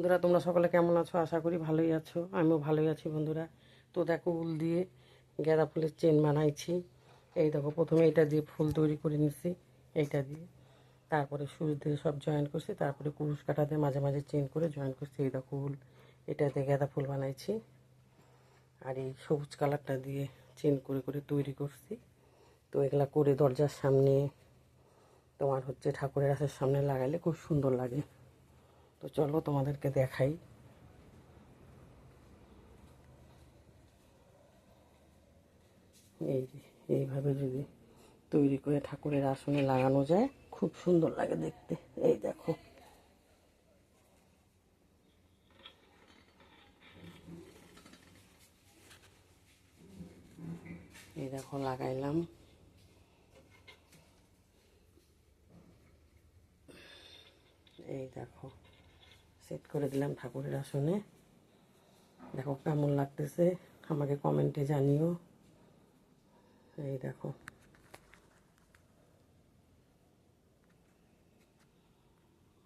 বন্ধুরা তোমরা সকলে কেমন আছো? আশা করি ভালোই আছো। আমিও ভালোই আছি বন্ধুরা। তো দেখো উল দিয়ে গাঁদা ফুলের চেন বানাইছি। এই দেখো প্রথমে এটা দিয়ে ফুল তৈরি করে নিচ্ছি, এইটা দিয়ে। তারপরে সুচ দিয়ে সব জয়েন করছি, তারপরে কুরুশ কাটা দিয়ে মাঝে মাঝে চেন করে জয়েন করছি। এই দেখো উল, এটাতে গাঁদা ফুল বানাইছি। আর এই সবুজ কালারটা দিয়ে চেন করে করে তৈরি করছি। তো এগুলা করে দরজার সামনে তোমার হচ্ছে ঠাকুরের আসের সামনে লাগাইলে খুব সুন্দর লাগে। তো চলো তোমাদেরকে দেখাই। এই যে এইভাবে যদি তৈরি করে ঠাকুরের আসনে লাগানো যায় খুব সুন্দর লাগে দেখতে। এই দেখো, এই দেখো লাগাইলাম। এই দেখো সেট করে দিলাম ঠাকুরের আসনে। দেখো কেমন লাগতেছে আমাকে কমেন্টে জানিও। এই দেখো।